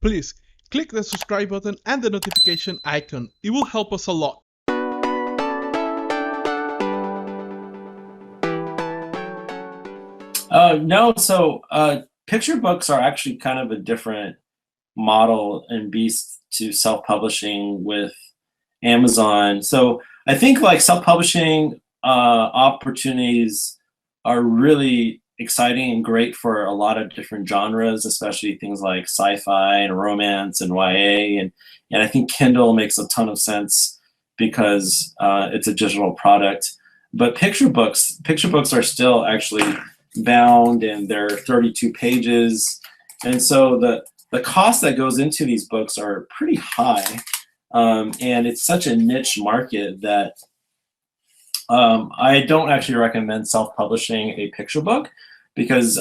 Please click the subscribe button and the notification icon. It will help us a lot. No, so picture books are actually kind of a different model and beast to self-publishing with Amazon. So I think like self-publishing opportunities are really exciting and great for a lot of different genres, especially things like sci-fi and romance and YA. And I think Kindle makes a ton of sense because it's a digital product. But picture books are still actually bound, and they're 32 pages. And so the cost that goes into these books are pretty high. And it's such a niche market that I don't actually recommend self-publishing a picture book because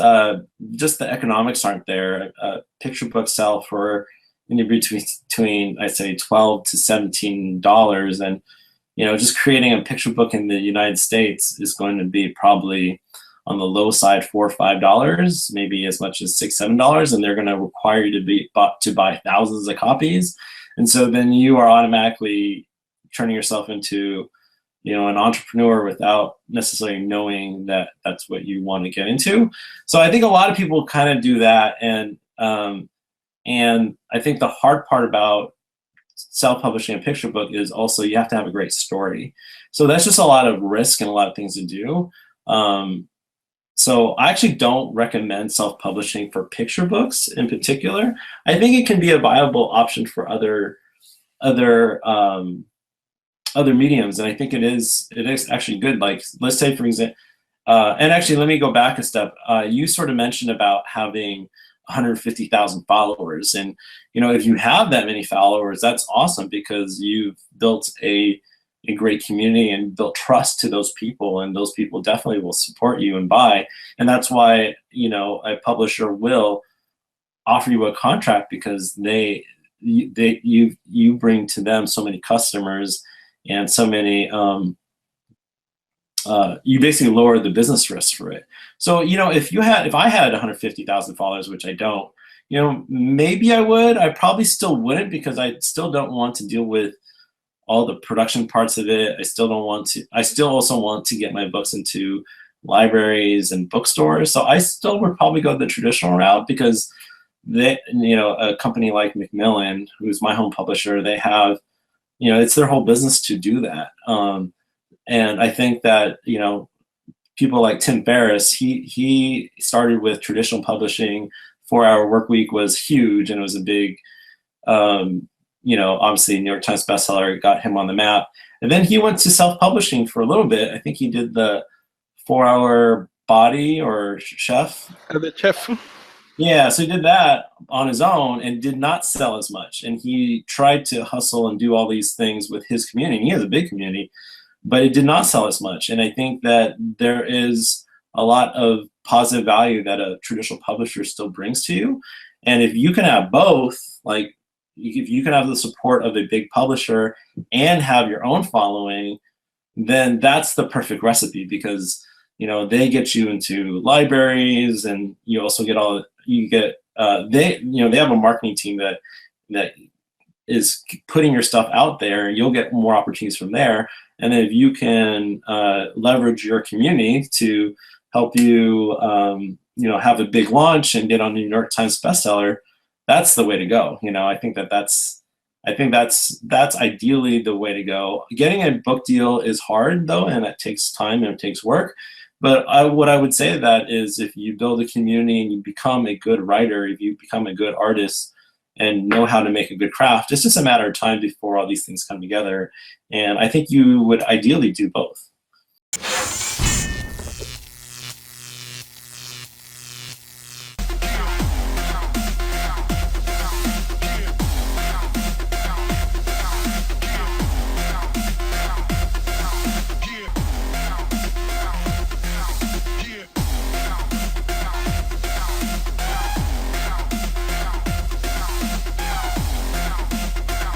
just the economics aren't there. Picture books sell for between I'd say $12 to $17, and just creating a picture book in the United States is going to be probably on the low side $4 or $5, maybe as much as $6, $7, and they're going to require you to buy thousands of copies, and so then you are automatically turning yourself into an entrepreneur without necessarily knowing that that's what you want to get into. So I think a lot of people kind of do that, and I think the hard part about self-publishing a picture book is also you have to have a great story. So that's just a lot of risk and a lot of things to do. So I actually don't recommend self-publishing for picture books in particular. I think it can be a viable option for other mediums, and I think it is actually good. Like, let's say for example, and actually let me go back a step. You sort of mentioned about having 150,000 followers, and if you have that many followers, that's awesome because you've built a great community and built trust to those people, and those people definitely will support you and buy. And that's why a publisher will offer you a contract, because you bring to them so many customers and so many you basically lower the business risk for it. So if I had 150,000 followers, which I don't, maybe I would. I probably still wouldn't, because I still don't want to deal with all the production parts of it. I still also want to get my books into libraries and bookstores. So I still would probably go the traditional route, because a company like Macmillan, who's my home publisher, they have, it's their whole business to do that. And I think that, people like Tim Ferriss, he started with traditional publishing. 4-Hour Workweek was huge, and it was a big, obviously New York Times bestseller, got him on the map. And then he went to self-publishing for a little bit. I think he did the 4-Hour Body or Chef. The Chef. Yeah, so he did that on his own and did not sell as much. And he tried to hustle and do all these things with his community. He has a big community, but it did not sell as much. And I think that there is a lot of positive value that a traditional publisher still brings to you. And if you can have both, like if you can have the support of a big publisher and have your own following, then that's the perfect recipe, because they get you into libraries, and you also get they have a marketing team that is putting your stuff out there, and you'll get more opportunities from there. And if you can leverage your community to help you have a big launch and get on the New York Times bestseller, that's the way to go. I think that's ideally the way to go. Getting a book deal is hard though, and it takes time and it takes work. But what I would say to that is, if you build a community and you become a good writer, if you become a good artist and know how to make a good craft, it's just a matter of time before all these things come together. And I think you would ideally do both.